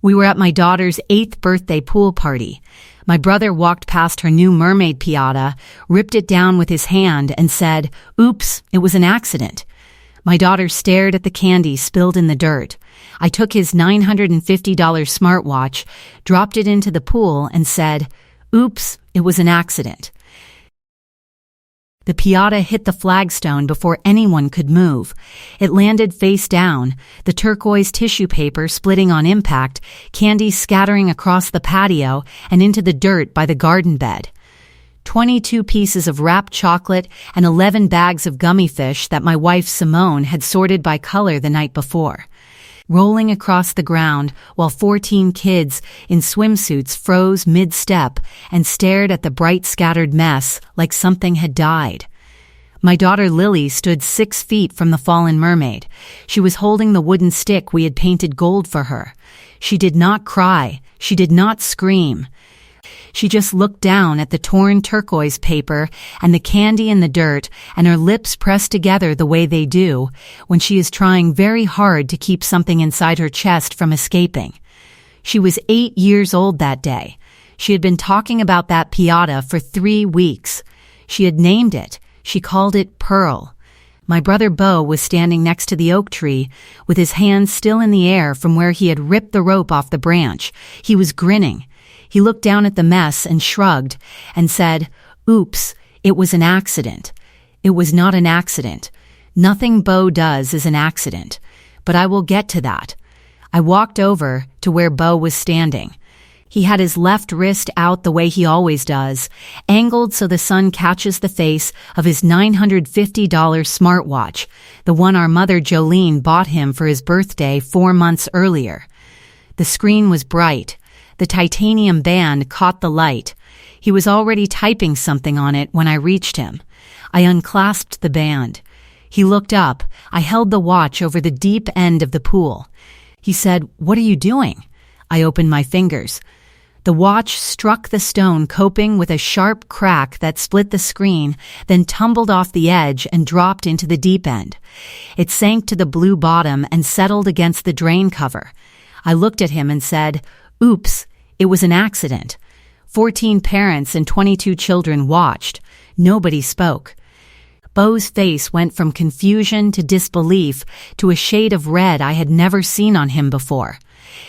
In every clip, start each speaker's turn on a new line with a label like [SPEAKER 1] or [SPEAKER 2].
[SPEAKER 1] We were at my daughter's 8th birthday pool party. My brother walked past her new mermaid Piñata, ripped it down with his hand, and said, "Oops, it was an accident." My daughter stared at the candy spilled in the dirt. I took his $950 smartwatch, dropped it into the pool, and said, "Oops, it was an accident." The Piñata hit the flagstone before anyone could move. It landed face down, the turquoise tissue paper splitting on impact, candy scattering across the patio and into the dirt by the garden bed. 22 pieces of wrapped chocolate and 11 bags of gummy fish that my wife Simone had sorted by color the night before. Rolling across the ground while 14 kids in swimsuits froze mid-step and stared at the bright scattered mess like something had died. My daughter Lily stood 6 feet from the fallen mermaid. She was holding the wooden stick we had painted gold for her. She did not cry. She did not scream. She just looked down at the torn turquoise paper and the candy in the dirt, and her lips pressed together the way they do when she is trying very hard to keep something inside her chest from escaping. She was 8 years old that day. She had been talking about that Piñata for 3 weeks. She had named it. She called it Pearl. My brother Beau was standing next to the oak tree with his hands still in the air from where he had ripped the rope off the branch. He was grinning. He looked down at the mess and shrugged and said, "Oops, it was an accident." It was not an accident. Nothing Beau does is an accident. But I will get to that. I walked over to where Beau was standing. He had his left wrist out the way he always does, angled so the sun catches the face of his $950 smartwatch, the one our mother Jolene bought him for his birthday 4 months earlier. The screen was bright. The titanium band caught the light. He was already typing something on it when I reached him. I unclasped the band. He looked up. I held the watch over the deep end of the pool. He said, "What are you doing?" I opened my fingers. The watch struck the stone coping with a sharp crack that split the screen, then tumbled off the edge and dropped into the deep end. It sank to the blue bottom and settled against the drain cover. I looked at him and said, "Oops, it was an accident." 14 parents and 22 children watched. Nobody spoke. Beau's face went from confusion to disbelief to a shade of red I had never seen on him before.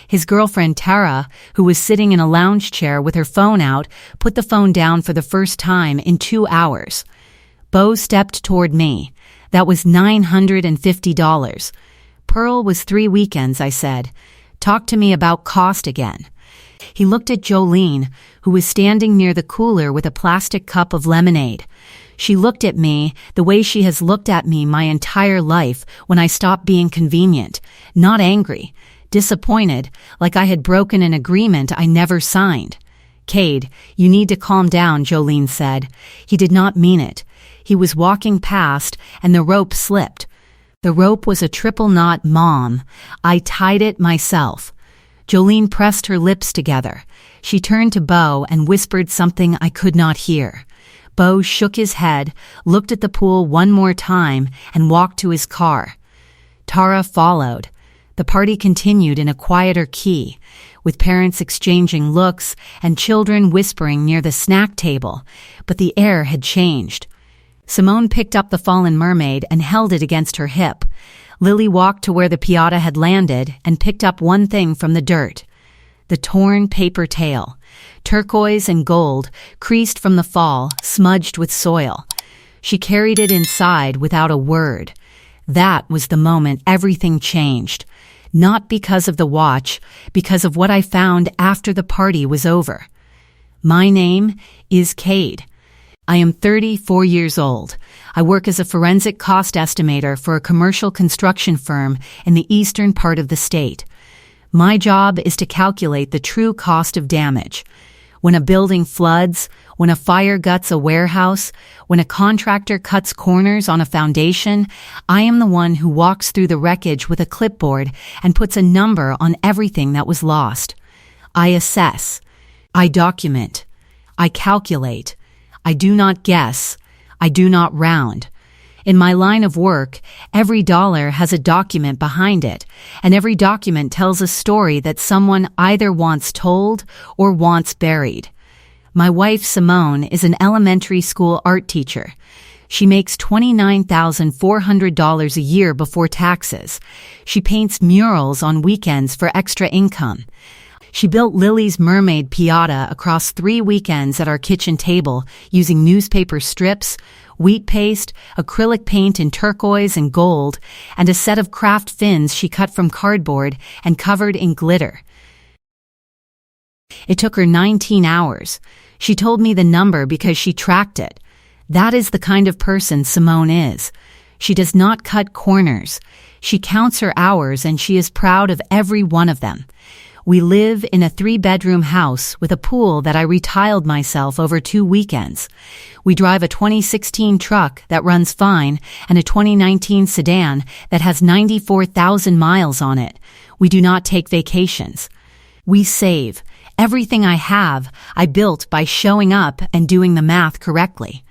[SPEAKER 1] His girlfriend Tara, who was sitting in a lounge chair with her phone out, put the phone down for the first time in 2 hours. Beau stepped toward me. That was $950. Pearl was 3 weekends, I said. Talk to me about cost again. He looked at Jolene, who was standing near the cooler with a plastic cup of lemonade. She looked at me the way she has looked at me my entire life when I stopped being convenient, not angry, disappointed, like I had broken an agreement I never signed. "Cade, you need to calm down," Jolene said. He did not mean it. He was walking past, and the rope slipped. The rope was a triple knot, Mom. I tied it myself. Jolene pressed her lips together. She turned to Beau and whispered something I could not hear. Beau shook his head, looked at the pool one more time, and walked to his car. Tara followed. The party continued in a quieter key, with parents exchanging looks and children whispering near the snack table, but the air had changed. Simone picked up the fallen mermaid and held it against her hip. Lily walked to where the Piñata had landed and picked up one thing from the dirt. The torn paper tail, turquoise and gold, creased from the fall, smudged with soil. She carried it inside without a word. That was the moment everything changed. Not because of the watch, because of what I found after the party was over. My name is Cade. I am 34 years old. I work as a forensic cost estimator for a commercial construction firm in the eastern part of the state. My job is to calculate the true cost of damage. When a building floods, when a fire guts a warehouse, when a contractor cuts corners on a foundation, I am the one who walks through the wreckage with a clipboard and puts a number on everything that was lost. I assess. I document. I calculate. I do not guess. I do not round. In my line of work, every dollar has a document behind it, and every document tells a story that someone either wants told or wants buried. My wife, Simone, is an elementary school art teacher. She makes $29,400 a year before taxes. She paints murals on weekends for extra income. She built Lily's mermaid Piñata across 3 weekends at our kitchen table using newspaper strips, wheat paste, acrylic paint in turquoise and gold, and a set of craft fins she cut from cardboard and covered in glitter. It took her 19 hours. She told me the number because she tracked it. That is the kind of person Simone is. She does not cut corners. She counts her hours and she is proud of every one of them. We live in a 3-bedroom house with a pool that I retiled myself over 2 weekends. We drive a 2016 truck that runs fine and a 2019 sedan that has 94,000 miles on it. We do not take vacations. We save. Everything I have, I built by showing up and doing the math correctly.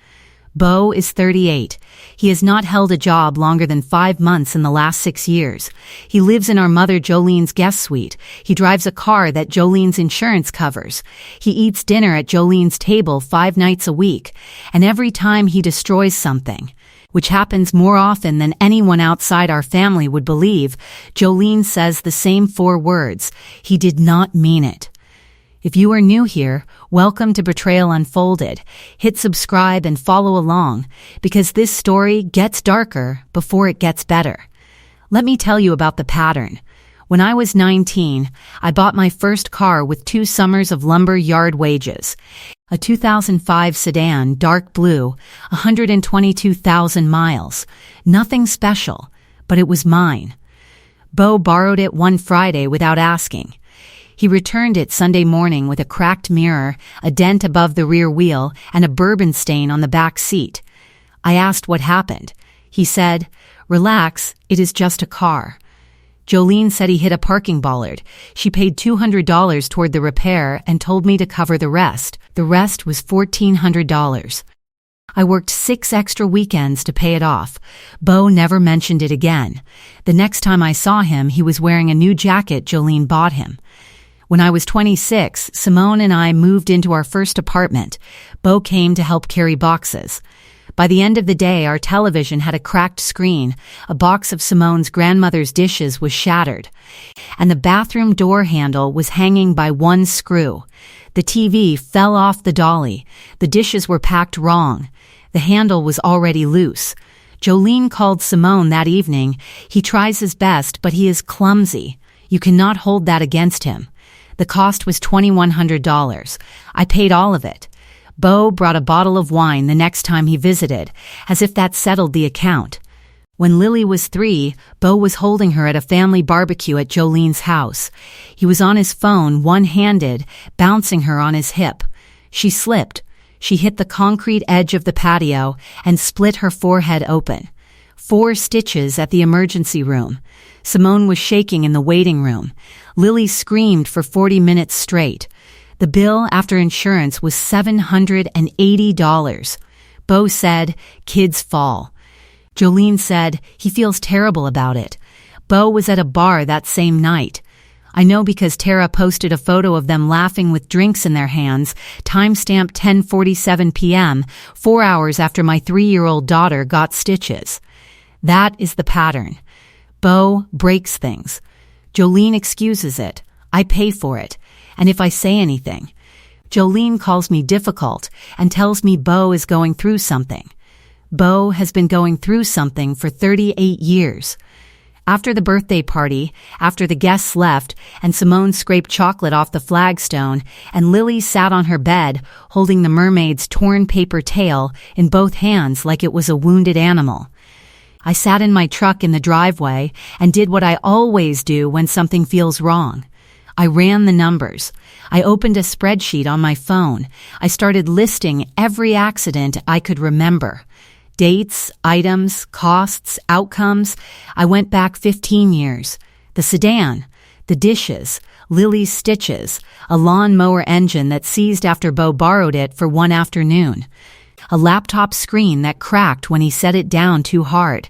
[SPEAKER 1] Beau is 38. He has not held a job longer than 5 months in the last 6 years. He lives in our mother Jolene's guest suite. He drives a car that Jolene's insurance covers. He eats dinner at Jolene's table 5 nights a week. And every time he destroys something, which happens more often than anyone outside our family would believe, Jolene says the same 4 words: he did not mean it. If you are new here, welcome to Betrayal Unfolded. Hit subscribe and follow along, because this story gets darker before it gets better. Let me tell you about the pattern. When I was 19, I bought my first car with 2 summers of lumber yard wages. A 2005 sedan, dark blue, 122,000 miles. Nothing special, but it was mine. Beau borrowed it one Friday without asking. He returned it Sunday morning with a cracked mirror, a dent above the rear wheel, and a bourbon stain on the back seat. I asked what happened. He said, "Relax, it is just a car." Jolene said he hit a parking bollard. She paid $200 toward the repair and told me to cover the rest. The rest was $1,400. I worked 6 extra weekends to pay it off. Beau never mentioned it again. The next time I saw him, he was wearing a new jacket Jolene bought him. When I was 26, Simone and I moved into our first apartment. Beau came to help carry boxes. By the end of the day, our television had a cracked screen, a box of Simone's grandmother's dishes was shattered, and the bathroom door handle was hanging by 1 screw. The TV fell off the dolly. The dishes were packed wrong. The handle was already loose. Jolene called Simone that evening. He tries his best, but he is clumsy. You cannot hold that against him. The cost was $2,100. I paid all of it. Beau brought a bottle of wine the next time he visited, as if that settled the account. When Lily was 3, Beau was holding her at a family barbecue at Jolene's house. He was on his phone, one-handed, bouncing her on his hip. She slipped. She hit the concrete edge of the patio and split her forehead open. 4 stitches at the emergency room. Simone was shaking in the waiting room. Lily screamed for 40 minutes straight. The bill after insurance was $780. Beau said, "Kids fall." Jolene said, "He feels terrible about it." Beau was at a bar that same night. I know because Tara posted a photo of them laughing with drinks in their hands, timestamp 10:47 p.m., 4 hours after my 3-year-old daughter got stitches. That is the pattern. Beau breaks things. Jolene excuses it. I pay for it. And if I say anything, Jolene calls me difficult and tells me Beau is going through something. Beau has been going through something for 38 years. After the birthday party, after the guests left, and Simone scraped chocolate off the flagstone, and Lily sat on her bed, holding the mermaid's torn paper tail in both hands like it was a wounded animal. I sat in my truck in the driveway and did what I always do when something feels wrong. I ran the numbers. I opened a spreadsheet on my phone. I started listing every accident I could remember. Dates, items, costs, outcomes. I went back 15 years. The sedan, the dishes, Lily's stitches, a lawn mower engine that seized after Beau borrowed it for one afternoon. a laptop screen that cracked when he set it down too hard.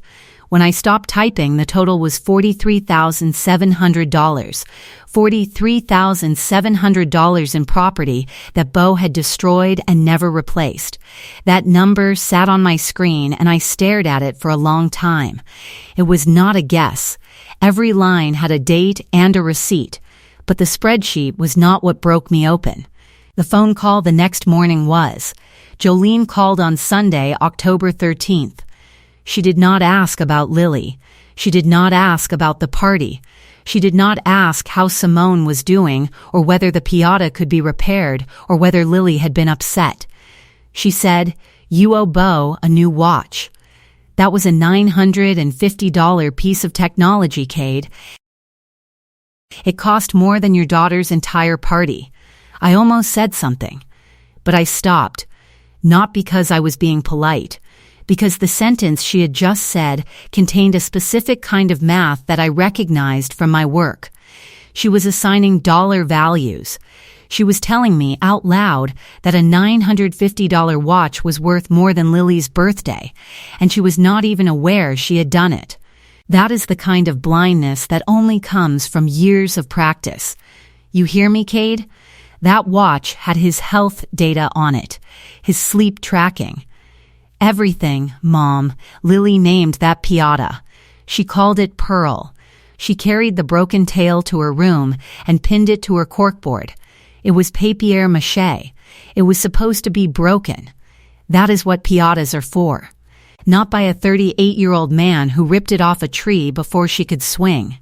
[SPEAKER 1] When I stopped typing, the total was $43,700. $43,700 in property that Beau had destroyed and never replaced. That number sat on my screen and I stared at it for a long time. It was not a guess. Every line had a date and a receipt, but the spreadsheet was not what broke me open. The phone call the next morning was. Jolene called on Sunday, October 13th. She did not ask about Lily. She did not ask about the party. She did not ask how Simone was doing or whether the Piñata could be repaired or whether Lily had been upset. She said, "You owe Beau a new watch." That was a $950 piece of technology, Cade. It cost more than your daughter's entire party. I almost said something, but I stopped, not because I was being polite, because the sentence she had just said contained a specific kind of math that I recognized from my work. She was assigning dollar values. She was telling me out loud that a $950 watch was worth more than Lily's birthday, and she was not even aware she had done it. That is the kind of blindness that only comes from years of practice. You hear me, Cade? That watch had his health data on it, his sleep tracking. Everything, Mom. Lily named that Piñata. She called it Pearl. She carried the broken tail to her room and pinned it to her corkboard. It was papier-mâché. It was supposed to be broken. That is what Piñatas are for. Not by a 38-year-old man who ripped it off a tree before she could swing.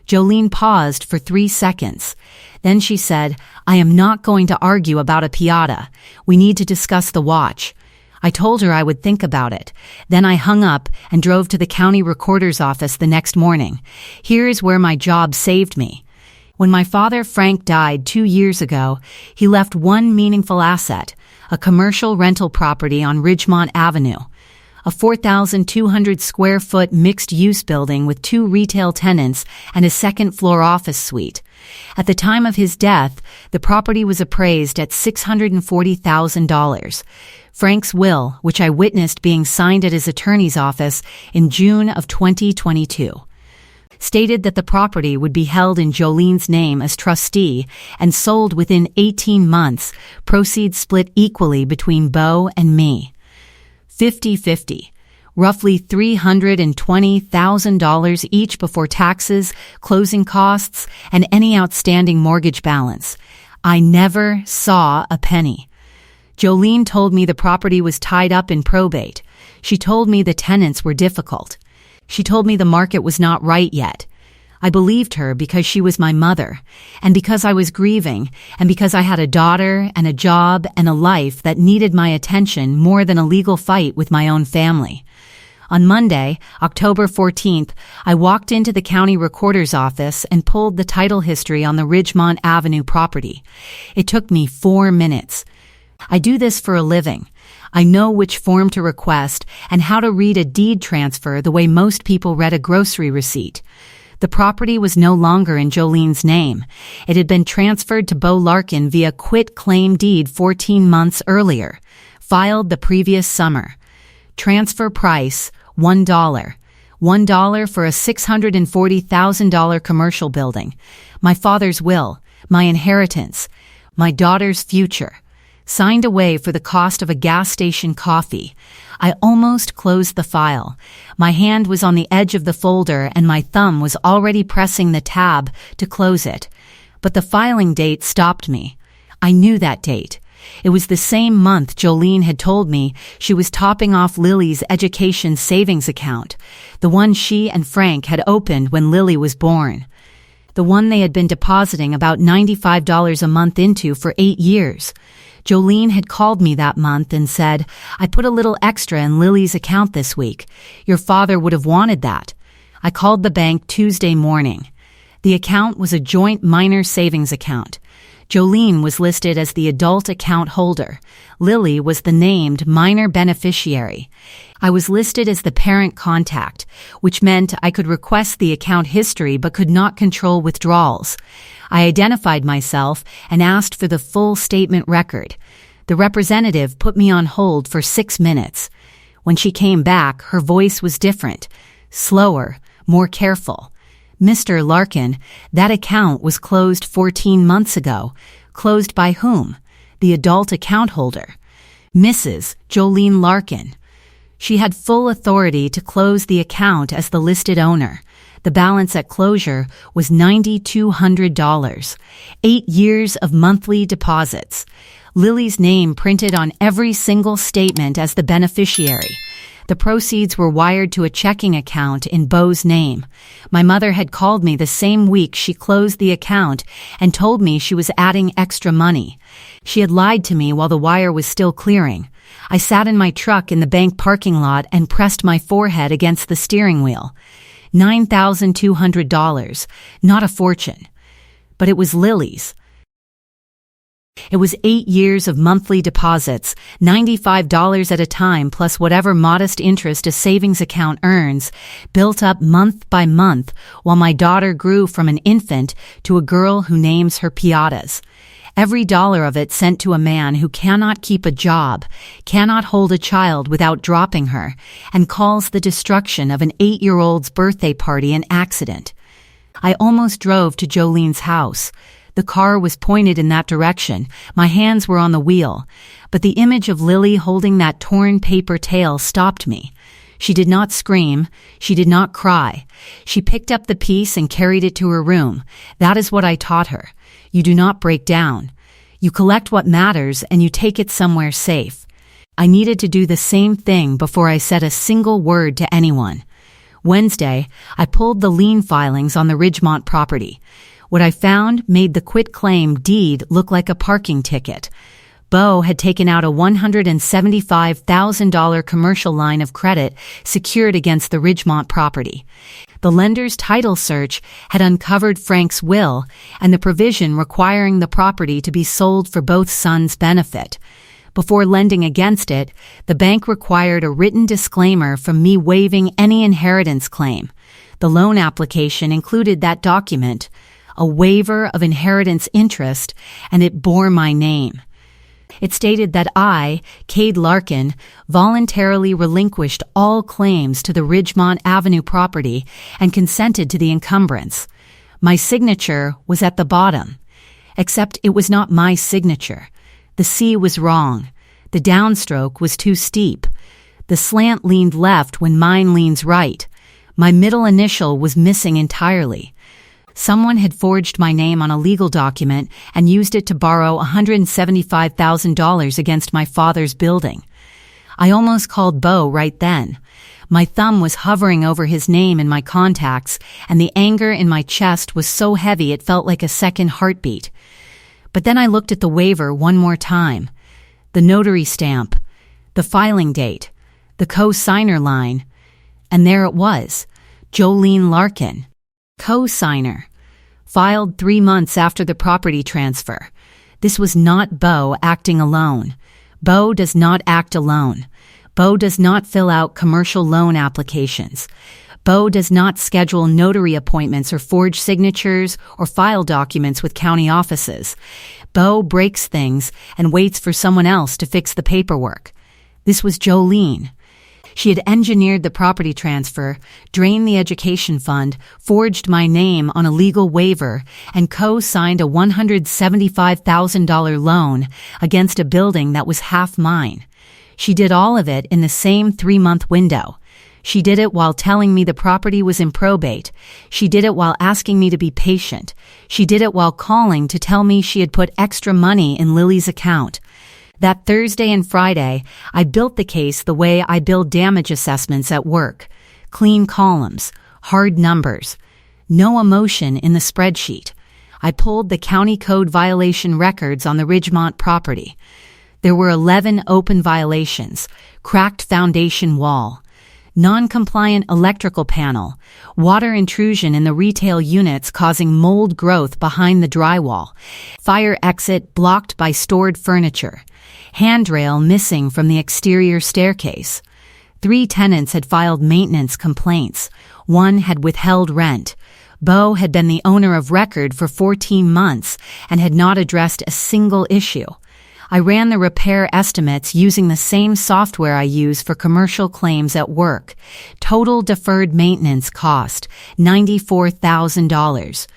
[SPEAKER 1] Jolene paused for 3 seconds. Then she said, "I am not going to argue about a Piñata. We need to discuss the watch." I told her I would think about it. Then I hung up and drove to the county recorder's office the next morning. Here is where my job saved me. When my father, Frank, died 2 years ago, he left one meaningful asset, a commercial rental property on Ridgemont Avenue, a 4,200 square foot mixed-use building with 2 retail tenants and a second-floor office suite. At the time of his death, the property was appraised at $640,000. Frank's will, which I witnessed being signed at his attorney's office in June of 2022, stated that the property would be held in Jolene's name as trustee and sold within 18 months, proceeds split equally between Beau and me. 50-50. Roughly $320,000 each before taxes, closing costs, and any outstanding mortgage balance. I never saw a penny. Jolene told me the property was tied up in probate. She told me the tenants were difficult. She told me the market was not right yet. I believed her because she was my mother, and because I was grieving, and because I had a daughter and a job and a life that needed my attention more than a legal fight with my own family. On Monday, October 14th, I walked into the county recorder's office and pulled the title history on the Ridgemont Avenue property. It took me 4 minutes. I do this for a living. I know which form to request and how to read a deed transfer the way most people read a grocery receipt. The property was no longer in Jolene's name. It had been transferred to Beau Larkin via quit-claim deed 14 months earlier, filed the previous summer. Transfer price, $1. $1 for a $640,000 commercial building. My father's will, my inheritance, my daughter's future. Signed away for the cost of a gas station coffee. I almost closed the file. My hand was on the edge of the folder and my thumb was already pressing the tab to close it. But the filing date stopped me. I knew that date. It was the same month Jolene had told me she was topping off Lily's education savings account, the one she and Frank had opened when Lily was born. The one they had been depositing about $95 a month into for 8 years. Jolene had called me that month and said, "I put a little extra in Lily's account this week. Your father would have wanted that." I called the bank Tuesday morning. The account was a joint minor savings account. Jolene was listed as the adult account holder. Lily was the named minor beneficiary. I was listed as the parent contact, which meant I could request the account history but could not control withdrawals. I identified myself and asked for the full statement record. The representative put me on hold for 6 minutes. When she came back, her voice was different, slower, more careful. Mr. Larkin, that account was closed 14 months ago. Closed by whom? The adult account holder. Mrs. Jolene Larkin. She had full authority to close the account as the listed owner. The balance at closure was $9,200. 8 years of monthly deposits. Lily's name printed on every single statement as the beneficiary. The proceeds were wired to a checking account in Beau's name. My mother had called me the same week she closed the account and told me she was adding extra money. She had lied to me while the wire was still clearing. I sat in my truck in the bank parking lot and pressed my forehead against the steering wheel. $9,200, not a fortune. But it was Lily's. It was 8 years of monthly deposits, $95 at a time plus whatever modest interest a savings account earns, built up month by month while my daughter grew from an infant to a girl who names her Piñatas. Every dollar of it sent to a man who cannot keep a job, cannot hold a child without dropping her, and calls the destruction of an 8-year-old's birthday party an accident. I almost drove to Jolene's house. The car was pointed in that direction. My hands were on the wheel. But the image of Lily holding that torn paper tail stopped me. She did not scream. She did not cry. She picked up the piece and carried it to her room. That is what I taught her. You do not break down. You collect what matters and you take it somewhere safe. I needed to do the same thing before I said a single word to anyone. Wednesday, I pulled the lien filings on the Ridgemont property. What I found made the quitclaim deed look like a parking ticket. Beau had taken out a $175,000 commercial line of credit secured against the Ridgemont property. The lender's title search had uncovered Frank's will and the provision requiring the property to be sold for both sons' benefit. Before lending against it, the bank required a written disclaimer from me waiving any inheritance claim. The loan application included that document, a waiver of inheritance interest, and it bore my name. It stated that I, Cade Larkin, voluntarily relinquished all claims to the Ridgemont Avenue property and consented to the encumbrance. My signature was at the bottom, except it was not my signature. The C was wrong. The downstroke was too steep. The slant leaned left when mine leans right. My middle initial was missing entirely. Someone had forged my name on a legal document and used it to borrow $175,000 against my father's building. I almost called Beau right then. My thumb was hovering over his name in my contacts, and the anger in my chest was so heavy it felt like a second heartbeat. But then I looked at the waiver one more time. The notary stamp, the filing date, the co-signer line, and there it was, Jolene Larkin. Co-signer. Filed 3 months after the property transfer. This was not Beau acting alone. Beau does not act alone. Beau does not fill out commercial loan applications. Beau does not schedule notary appointments or forge signatures or file documents with county offices. Beau breaks things and waits for someone else to fix the paperwork. This was Jolene. She had engineered the property transfer, drained the education fund, forged my name on a legal waiver, and co-signed a $175,000 loan against a building that was half mine. She did all of it in the same 3-month window. She did it while telling me the property was in probate. She did it while asking me to be patient. She did it while calling to tell me she had put extra money in Lily's account. That Thursday and Friday, I built the case the way I build damage assessments at work. Clean columns, hard numbers, no emotion in the spreadsheet. I pulled the county code violation records on the Ridgemont property. There were 11 open violations: cracked foundation wall, non-compliant electrical panel, water intrusion in the retail units causing mold growth behind the drywall, fire exit blocked by stored furniture, handrail missing from the exterior staircase. 3 tenants had filed maintenance complaints. 1 had withheld rent. Beau had been the owner of record for 14 months and had not addressed a single issue. I ran the repair estimates using the same software I use for commercial claims at work. Total deferred maintenance cost, $94,000.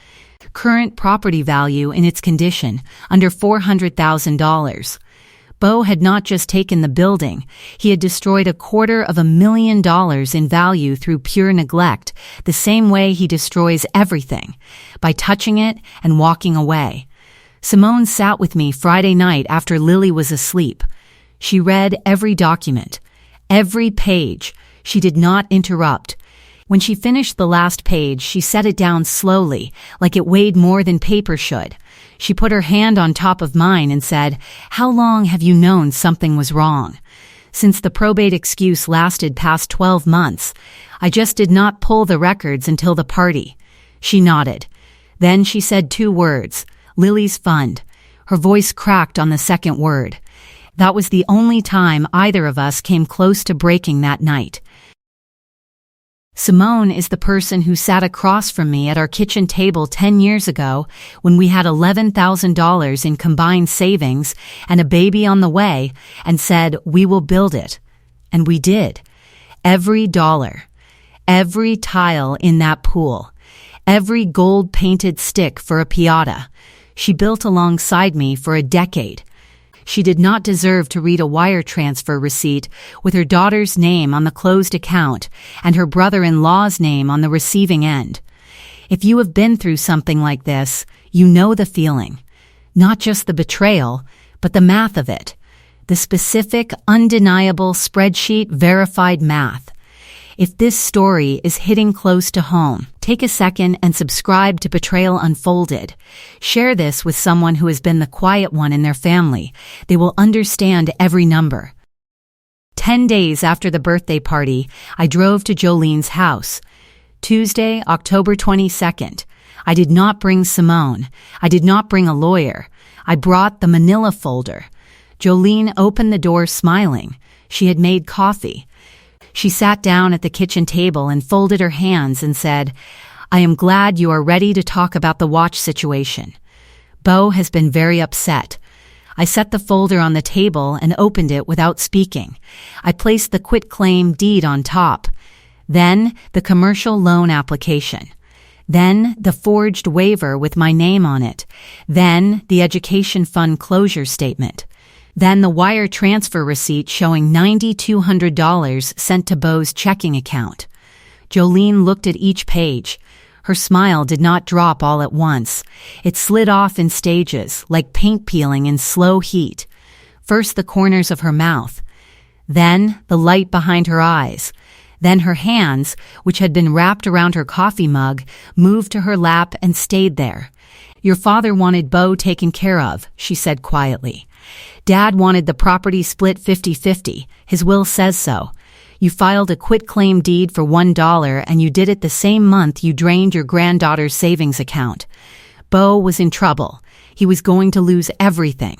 [SPEAKER 1] Current property value in its condition, under $400,000. Beau had not just taken the building, he had destroyed $250,000 in value through pure neglect, the same way he destroys everything, by touching it and walking away. Simone sat with me Friday night after Lily was asleep. She read every document, every page. She did not interrupt. When she finished the last page, she set it down slowly, like it weighed more than paper should. She put her hand on top of mine and said, "How long have you known something was wrong?" Since the probate excuse lasted past 12 months, I just did not pull the records until the party. She nodded. Then she said 2 words, "Lily's fund." Her voice cracked on the second word. That was the only time either of us came close to breaking that night. Simone is the person who sat across from me at our kitchen table 10 years ago when we had $11,000 in combined savings and a baby on the way and said, "We will build it." And we did. Every dollar, every tile in that pool, every gold-painted stick for a Piñata. She built alongside me for a decade. She did not deserve to read a wire transfer receipt with her daughter's name on the closed account and her brother-in-law's name on the receiving end. If you have been through something like this, you know the feeling. Not just the betrayal, but the math of it. The specific, undeniable, spreadsheet-verified math. If this story is hitting close to home, take a second and subscribe to Betrayal Unfolded. Share this with someone who has been the quiet one in their family. They will understand every number. 10 days after the birthday party, I drove to Jolene's house. Tuesday, October 22nd. I did not bring Simone. I did not bring a lawyer. I brought the manila folder. Jolene opened the door smiling. She had made coffee. She sat down at the kitchen table and folded her hands and said, "I am glad you are ready to talk about the watch situation. Beau has been very upset." I set the folder on the table and opened it without speaking. I placed the quitclaim deed on top. Then the commercial loan application. Then the forged waiver with my name on it. Then the education fund closure statement. Then the wire transfer receipt showing $9,200 sent to Beau's checking account. Jolene looked at each page. Her smile did not drop all at once. It slid off in stages, like paint peeling in slow heat. First the corners of her mouth. Then the light behind her eyes. Then her hands, which had been wrapped around her coffee mug, moved to her lap and stayed there. "Your father wanted Beau taken care of," she said quietly. "Dad wanted the property split 50-50. His will says so. You filed a quitclaim deed for $1 and you did it the same month you drained your granddaughter's savings account. Beau was in trouble. He was going to lose everything."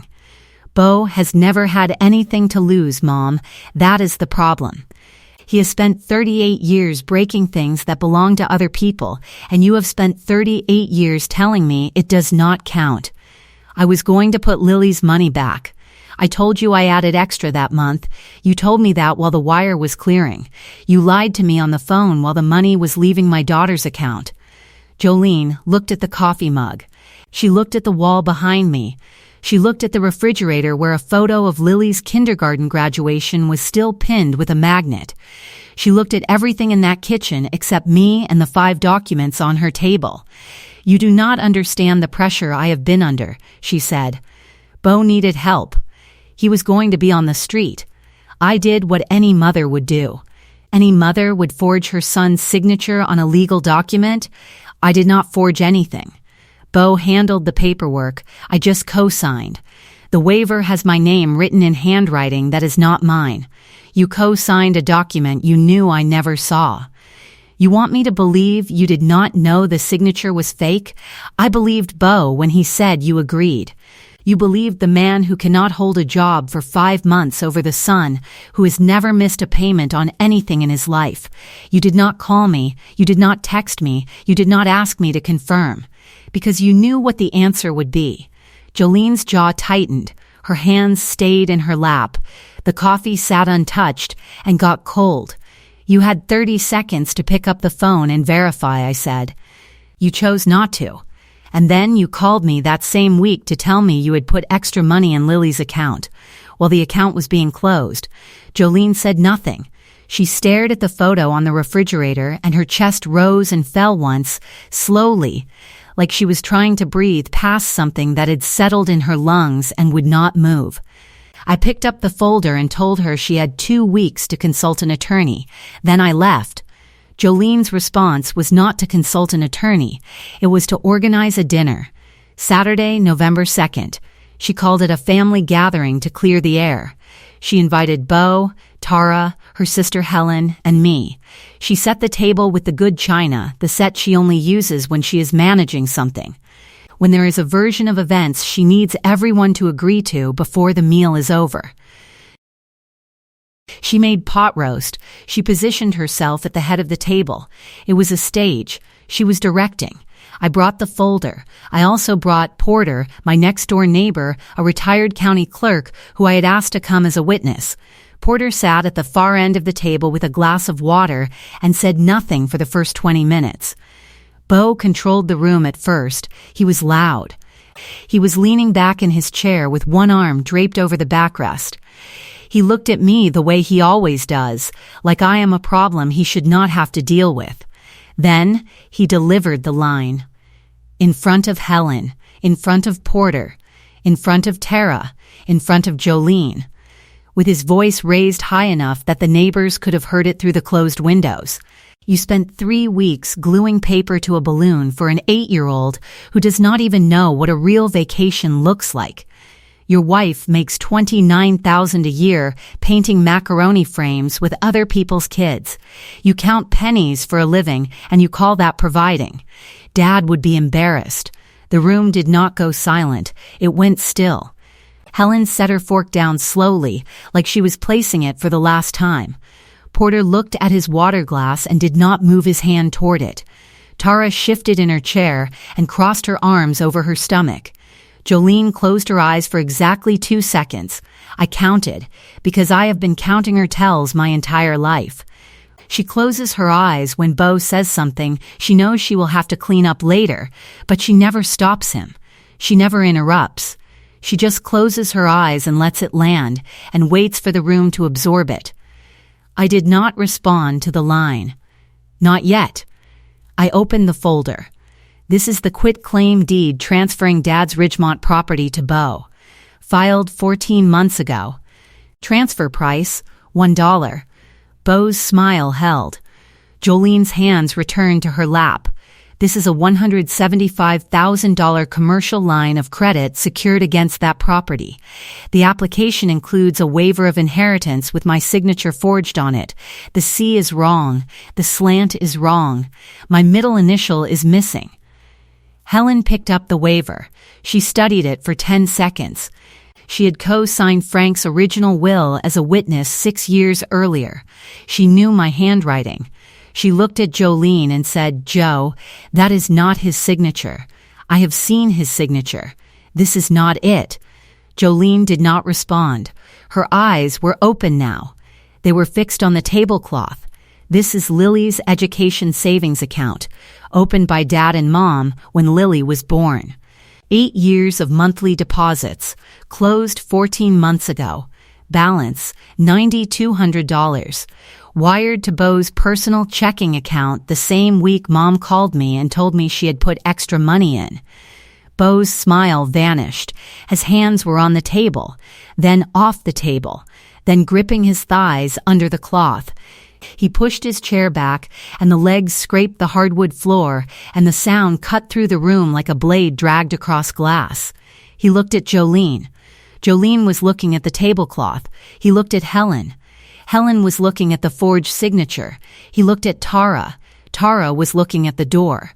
[SPEAKER 1] "Beau has never had anything to lose, Mom. That is the problem. He has spent 38 years breaking things that belong to other people, and you have spent 38 years telling me it does not count. I was going to put Lily's money back. I told you I added extra that month. You told me that while the wire was clearing. You lied to me on the phone while the money was leaving my daughter's account." Jolene looked at the coffee mug. She looked at the wall behind me. She looked at the refrigerator where a photo of Lily's kindergarten graduation was still pinned with a magnet. She looked at everything in that kitchen except me and the 5 documents on her table. "You do not understand the pressure I have been under," she said. "Beau needed help. He was going to be on the street. I did what any mother would do. Any mother would forge her son's signature on a legal document. I did not forge anything. Beau handled the paperwork. I just co-signed. The waiver has my name written in handwriting that is not mine. You co-signed a document you knew I never saw. You want me to believe you did not know the signature was fake? I believed Beau when he said you agreed. You believed the man who cannot hold a job for 5 months over the son, who has never missed a payment on anything in his life. You did not call me. You did not text me. You did not ask me to confirm. Because you knew what the answer would be." Jolene's jaw tightened. Her hands stayed in her lap. The coffee sat untouched and got cold. "You had 30 seconds to pick up the phone and verify," I said. "You chose not to. And then you called me that same week to tell me you had put extra money in Lily's account. While the account was being closed." Jolene said nothing. She stared at the photo on the refrigerator, and her chest rose and fell once, slowly, like she was trying to breathe past something that had settled in her lungs and would not move. I picked up the folder and told her she had 2 weeks to consult an attorney. Then I left. Jolene's response was not to consult an attorney. It was to organize a dinner. Saturday, November 2nd. She called it a family gathering to clear the air. She invited Beau, Tara, her sister Helen, and me. She set the table with the good china, the set she only uses when she is managing something. When there is a version of events she needs everyone to agree to before the meal is over. She made pot roast. She positioned herself at the head of the table. It was a stage. She was directing. I brought the folder. I also brought Porter, my next-door neighbor, a retired county clerk who I had asked to come as a witness. Porter sat at the far end of the table with a glass of water and said nothing for the first 20 minutes. Beau controlled the room at first. He was loud. He was leaning back in his chair with one arm draped over the backrest. He looked at me the way he always does, like I am a problem he should not have to deal with. Then he delivered the line. In front of Helen, in front of Porter, in front of Tara, in front of Jolene, with his voice raised high enough that the neighbors could have heard it through the closed windows. "You spent 3 weeks gluing paper to a balloon for an 8-year-old who does not even know what a real vacation looks like. Your wife makes $29,000 a year painting macaroni frames with other people's kids. You count pennies for a living, and you call that providing. Dad would be embarrassed." The room did not go silent. It went still. Helen set her fork down slowly, like she was placing it for the last time. Porter looked at his water glass and did not move his hand toward it. Tara shifted in her chair and crossed her arms over her stomach. Jolene closed her eyes for exactly 2 seconds. I counted, because I have been counting her tells my entire life. She closes her eyes when Beau says something she knows she will have to clean up later, but she never stops him. She never interrupts. She just closes her eyes and lets it land, and waits for the room to absorb it. I did not respond to the line. Not yet. I opened the folder. This is the quitclaim deed transferring Dad's Ridgemont property to Beau. Filed 14 months ago. Transfer price, $1. Beau's smile held. Jolene's hands returned to her lap. This is a $175,000 commercial line of credit secured against that property. The application includes a waiver of inheritance with my signature forged on it. The C is wrong. The slant is wrong. My middle initial is missing. Helen picked up the waiver. She studied it for 10 seconds. She had co-signed Frank's original will as a witness 6 years earlier. She knew my handwriting. She looked at Jolene and said, "Joe, that is not his signature. I have seen his signature. This is not it." Jolene did not respond. Her eyes were open now. They were fixed on the tablecloth. This is Lily's education savings account, opened by Dad and Mom when Lily was born. 8 years of monthly deposits, closed 14 months ago. Balance, $9,200. Wired to Beau's personal checking account the same week Mom called me and told me she had put extra money in. Beau's smile vanished. His hands were on the table, then off the table, then gripping his thighs under the cloth. He pushed his chair back, and the legs scraped the hardwood floor, and the sound cut through the room like a blade dragged across glass. He looked at Jolene. Jolene was looking at the tablecloth. He looked at Helen. Helen was looking at the forged signature. He looked at Tara. Tara was looking at the door.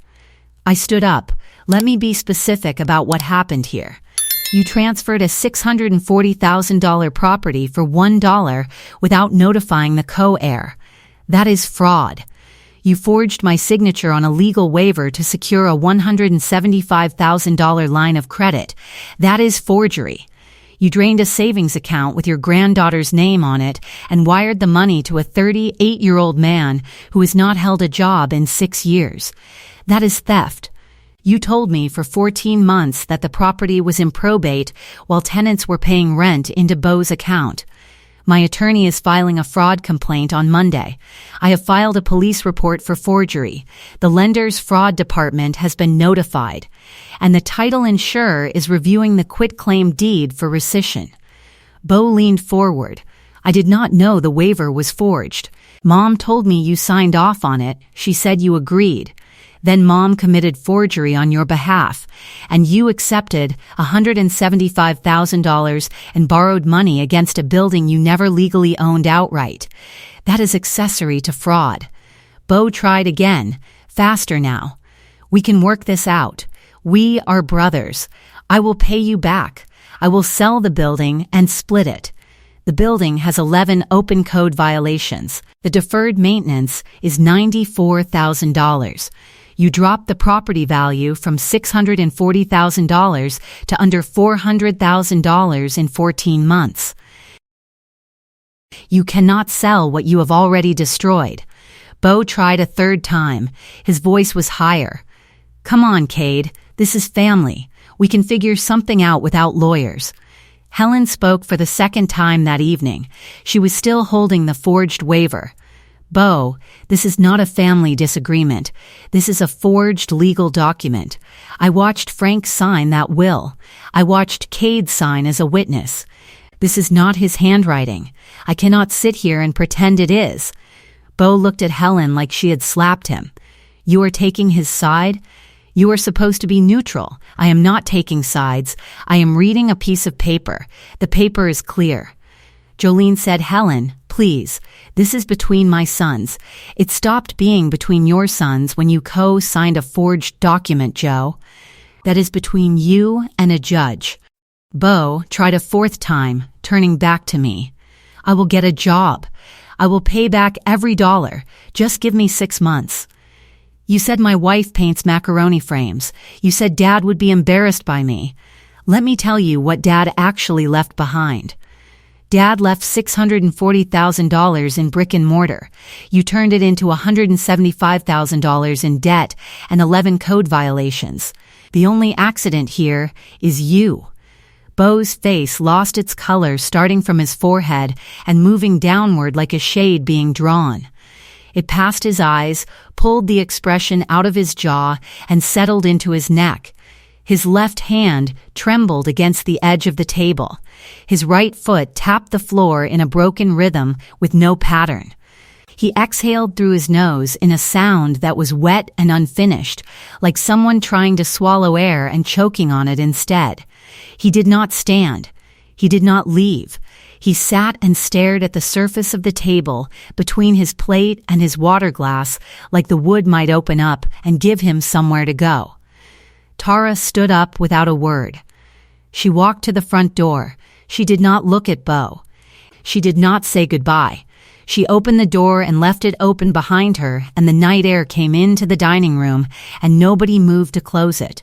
[SPEAKER 1] I stood up. Let me be specific about what happened here. You transferred a $640,000 property for $1 without notifying the co-heir. That is fraud. You forged my signature on a legal waiver to secure a $175,000 line of credit. That is forgery. You drained a savings account with your granddaughter's name on it and wired the money to a 38-year-old man who has not held a job in 6 years. That is theft. You told me for 14 months that the property was in probate while tenants were paying rent into Beau's account. My attorney is filing a fraud complaint on Monday. I have filed a police report for forgery. The lender's fraud department has been notified, and the title insurer is reviewing the quitclaim deed for rescission. Beau leaned forward. I did not know the waiver was forged. Mom told me you signed off on it. She said you agreed. Then Mom committed forgery on your behalf, and you accepted $175,000 and borrowed money against a building you never legally owned outright. That is accessory to fraud. Beau tried again, faster now. We can work this out. We are brothers. I will pay you back. I will sell the building and split it. The building has 11 open code violations. The deferred maintenance is $94,000. You dropped the property value from $640,000 to under $400,000 in 14 months. You cannot sell what you have already destroyed. Beau tried a third time. His voice was higher. Come on, Cade. This is family. We can figure something out without lawyers. Helen spoke for the second time that evening. She was still holding the forged waiver. Beau, this is not a family disagreement. This is a forged legal document. I watched Frank sign that will. I watched Cade sign as a witness. This is not his handwriting. I cannot sit here and pretend it is. Beau looked at Helen like she had slapped him. You are taking his side? You are supposed to be neutral. I am not taking sides. I am reading a piece of paper. The paper is clear. Jolene said, Helen, please, this is between my sons. It stopped being between your sons when you co-signed a forged document, Joe. That is between you and a judge. Beau tried a fourth time, turning back to me. I will get a job. I will pay back every dollar. Just give me 6 months. You said my wife paints macaroni frames. You said Dad would be embarrassed by me. Let me tell you what Dad actually left behind. Dad left $640,000 in brick and mortar. You turned it into $175,000 in debt and 11 code violations. The only accident here is you. Beau's face lost its color starting from his forehead and moving downward like a shade being drawn. It passed his eyes, pulled the expression out of his jaw, and settled into his neck. His left hand trembled against the edge of the table. His right foot tapped the floor in a broken rhythm with no pattern. He exhaled through his nose in a sound that was wet and unfinished, like someone trying to swallow air and choking on it instead. He did not stand. He did not leave. He sat and stared at the surface of the table between his plate and his water glass like the wood might open up and give him somewhere to go. Tara stood up without a word. She walked to the front door. She did not look at Beau. She did not say goodbye. She opened the door and left it open behind her, and the night air came into the dining room, and nobody moved to close it.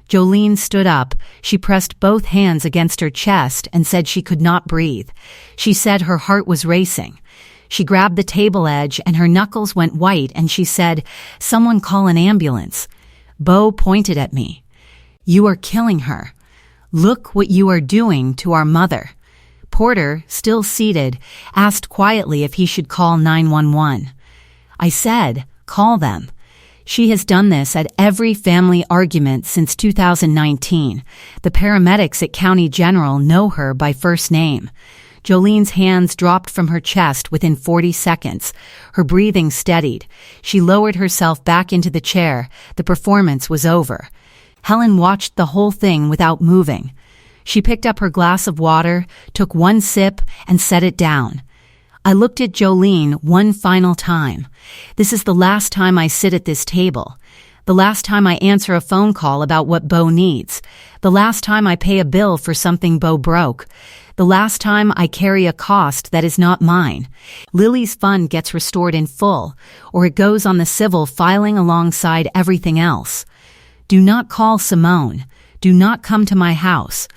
[SPEAKER 1] Jolene stood up. She pressed both hands against her chest and said she could not breathe. She said her heart was racing. She grabbed the table edge and her knuckles went white, and she said, "Someone call an ambulance." Beau pointed at me. "You are killing her. Look what you are doing to our mother." Porter, still seated, asked quietly if he should call 911. I said, "Call them." She has done this at every family argument since 2019. The paramedics at County General know her by first name. Jolene's hands dropped from her chest within 40 seconds. Her breathing steadied. She lowered herself back into the chair. The performance was over. Helen watched the whole thing without moving. She picked up her glass of water, took one sip, and set it down. I looked at Jolene one final time. This is the last time I sit at this table. The last time I answer a phone call about what Beau needs. The last time I pay a bill for something Beau broke. The last time I carry a cost that is not mine. Lily's fund gets restored in full, or it goes on the civil filing alongside everything else. Do not call Simone. Do not come to my house.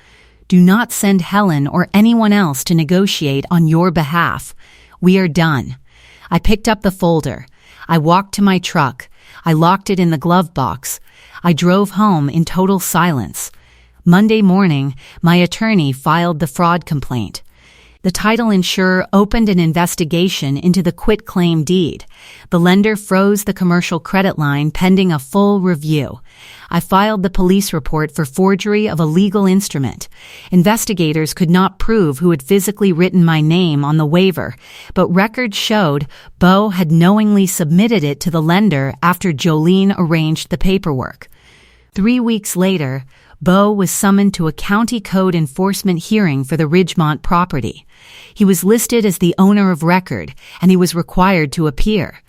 [SPEAKER 1] Do not send Helen or anyone else to negotiate on your behalf. We are done. I picked up the folder. I walked to my truck. I locked it in the glove box. I drove home in total silence. Monday morning, my attorney filed the fraud complaint. The title insurer opened an investigation into the quitclaim deed. The lender froze the commercial credit line pending a full review. I filed the police report for forgery of a legal instrument. Investigators could not prove who had physically written my name on the waiver, but records showed Beau had knowingly submitted it to the lender after Jolene arranged the paperwork. 3 weeks later, Beau was summoned to a county code enforcement hearing for the Ridgemont property. He was listed as the owner of record, and he was required to appear.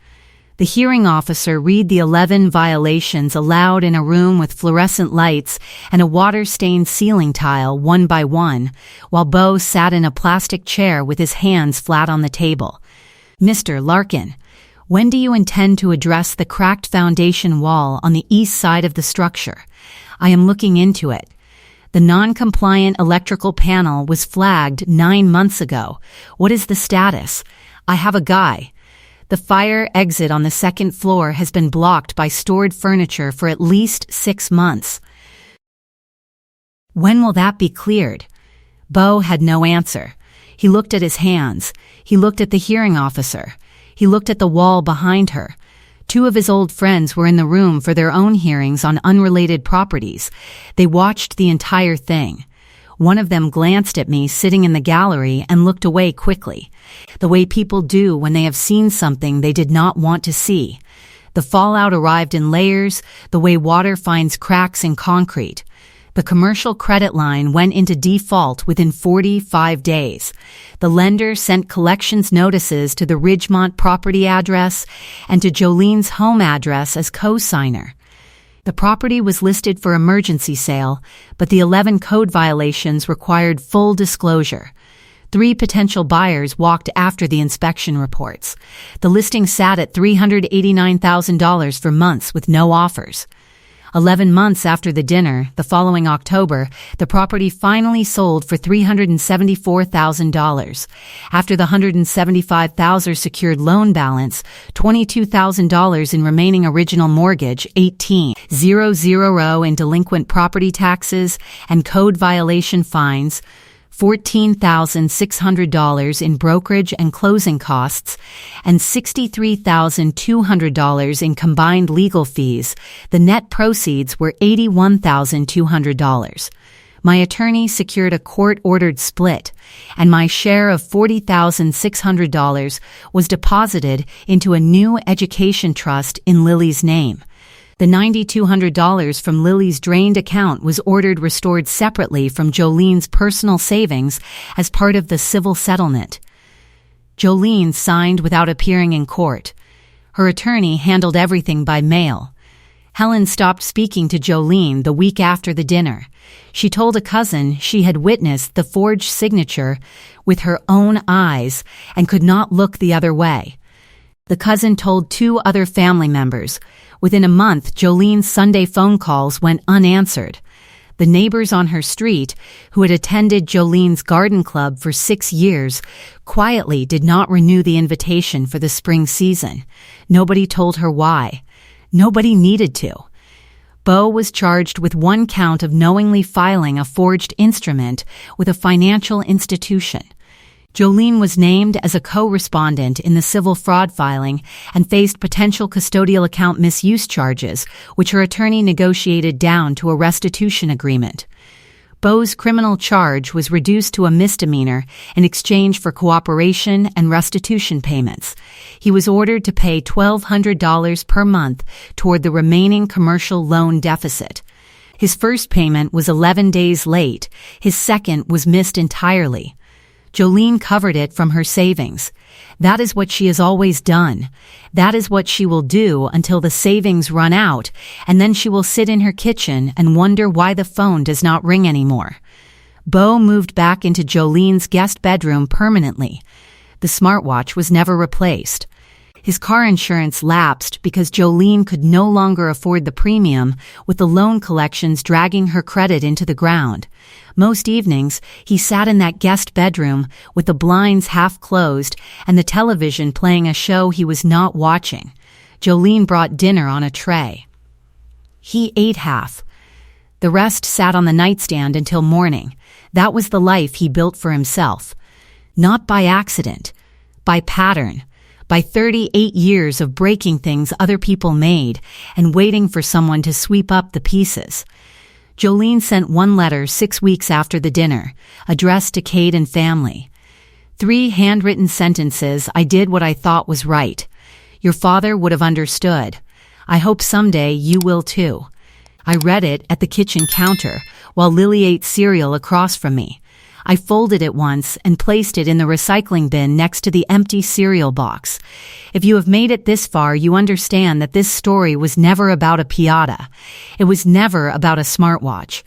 [SPEAKER 1] The hearing officer read the 11 violations aloud in a room with fluorescent lights and a water-stained ceiling tile one by one, while Beau sat in a plastic chair with his hands flat on the table. "Mr. Larkin, when do you intend to address the cracked foundation wall on the east side of the structure? I am looking into it. The non-compliant electrical panel was flagged 9 months ago. What is the status? I have a guy. The fire exit on the second floor has been blocked by stored furniture for at least 6 months. When will that be cleared?" Beau had no answer. He looked at his hands. He looked at the hearing officer. He looked at the wall behind her. 2 of his old friends were in the room for their own hearings on unrelated properties. They watched the entire thing. One of them glanced at me sitting in the gallery and looked away quickly, the way people do when they have seen something they did not want to see. The fallout arrived in layers, the way water finds cracks in concrete. The commercial credit line went into default within 45 days. The lender sent collections notices to the Ridgemont property address and to Jolene's home address as co-signer. The property was listed for emergency sale, but the 11 code violations required full disclosure. 3 potential buyers walked after the inspection reports. The listing sat at $389,000 for months with no offers. 11 months after the dinner, the following October, the property finally sold for $374,000. After the $175,000 secured loan balance, $22,000 in remaining original mortgage, $18,000 in delinquent property taxes and code violation fines, $14,600 in brokerage and closing costs, and $63,200 in combined legal fees, the net proceeds were $81,200. My attorney secured a court-ordered split, and my share of $40,600 was deposited into a new education trust in Lily's name. The $9,200 from Lily's drained account was ordered restored separately from Jolene's personal savings as part of the civil settlement. Jolene signed without appearing in court. Her attorney handled everything by mail. Helen stopped speaking to Jolene the week after the dinner. She told a cousin she had witnessed the forged signature with her own eyes and could not look the other way. The cousin told 2 other family members. Within a month, Jolene's Sunday phone calls went unanswered. The neighbors on her street, who had attended Jolene's garden club for 6 years, quietly did not renew the invitation for the spring season. Nobody told her why. Nobody needed to. Beau was charged with 1 count of knowingly filing a forged instrument with a financial institution. Jolene was named as a co-respondent in the civil fraud filing and faced potential custodial account misuse charges, which her attorney negotiated down to a restitution agreement. Beau's criminal charge was reduced to a misdemeanor in exchange for cooperation and restitution payments. He was ordered to pay $1,200 per month toward the remaining commercial loan deficit. His first payment was 11 days late. His second was missed entirely. Jolene covered it from her savings. That is what she has always done. That is what she will do until the savings run out, and then she will sit in her kitchen and wonder why the phone does not ring anymore. Beau moved back into Jolene's guest bedroom permanently. The smartwatch was never replaced. His car insurance lapsed because Jolene could no longer afford the premium, with the loan collections dragging her credit into the ground. Most evenings, he sat in that guest bedroom with the blinds half closed and the television playing a show he was not watching. Jolene brought dinner on a tray. He ate half. The rest sat on the nightstand until morning. That was the life he built for himself. Not by accident, by pattern. By 38 years of breaking things other people made and waiting for someone to sweep up the pieces. Jolene sent one letter 6 weeks after the dinner, addressed to Kate and family. 3 handwritten sentences. I did what I thought was right. Your father would have understood. I hope someday you will too. I read it at the kitchen counter while Lily ate cereal across from me. I folded it once and placed it in the recycling bin next to the empty cereal box. If you have made it this far, you understand that this story was never about a Piñata. It was never about a smartwatch.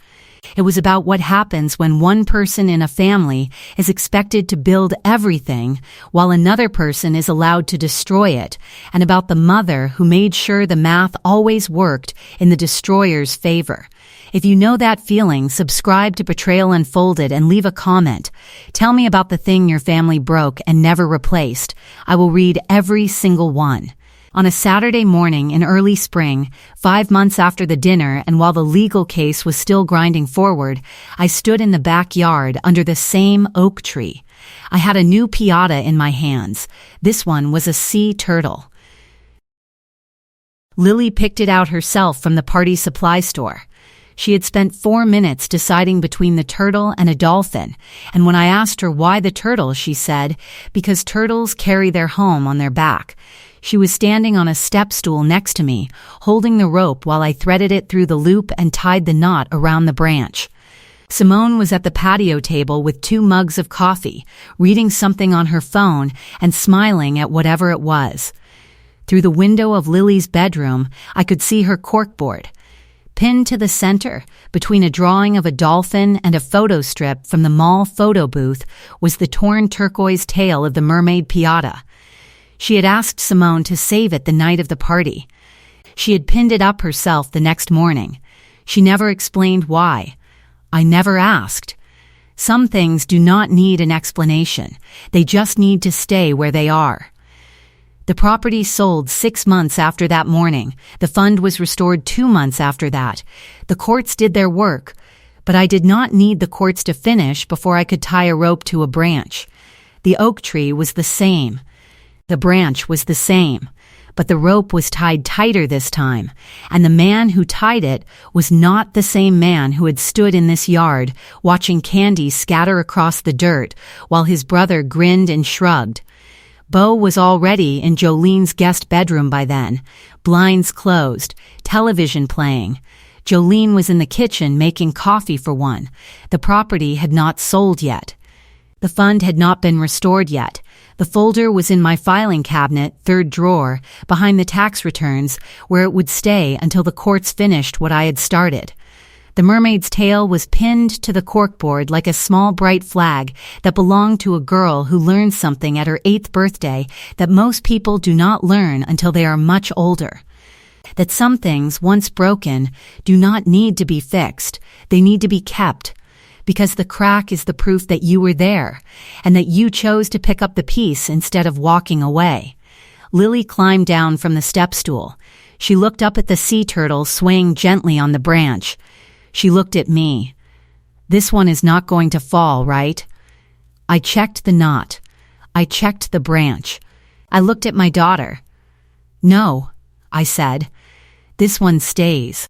[SPEAKER 1] It was about what happens when one person in a family is expected to build everything while another person is allowed to destroy it, and about the mother who made sure the math always worked in the destroyer's favor. If you know that feeling, subscribe to Betrayal Unfolded and leave a comment. Tell me about the thing your family broke and never replaced. I will read every single one. On a Saturday morning in early spring, 5 months after the dinner and while the legal case was still grinding forward, I stood in the backyard under the same oak tree. I had a new Piñata in my hands. This one was a sea turtle. Lily picked it out herself from the party supply store. She had spent 4 minutes deciding between the turtle and a dolphin, and when I asked her why the turtle, she said, because turtles carry their home on their back. She was standing on a step stool next to me, holding the rope while I threaded it through the loop and tied the knot around the branch. Simone was at the patio table with 2 mugs of coffee, reading something on her phone and smiling at whatever it was. Through the window of Lily's bedroom, I could see her corkboard. Pinned to the center, between a drawing of a dolphin and a photo strip from the mall photo booth, was the torn turquoise tail of the mermaid Piñata. She had asked Simone to save it the night of the party. She had pinned it up herself the next morning. She never explained why. I never asked. Some things do not need an explanation. They just need to stay where they are. The property sold 6 months after that morning. The fund was restored 2 months after that. The courts did their work, but I did not need the courts to finish before I could tie a rope to a branch. The oak tree was the same. The branch was the same, but the rope was tied tighter this time, and the man who tied it was not the same man who had stood in this yard watching candy scatter across the dirt while his brother grinned and shrugged. Beau was already in Jolene's guest bedroom by then, blinds closed, television playing. Jolene was in the kitchen making coffee for one. The property had not sold yet. The fund had not been restored yet. The folder was in my filing cabinet, 3rd drawer, behind the tax returns, where it would stay until the courts finished what I had started. The mermaid's tail was pinned to the corkboard like a small bright flag that belonged to a girl who learned something at her 8th birthday that most people do not learn until they are much older. That some things, once broken, do not need to be fixed. They need to be kept. Because the crack is the proof that you were there, and that you chose to pick up the piece instead of walking away. Lily climbed down from the step stool. She looked up at the sea turtle swaying gently on the branch. She looked at me. This one is not going to fall, right? I checked the knot. I checked the branch. I looked at my daughter. No, I said. This one stays.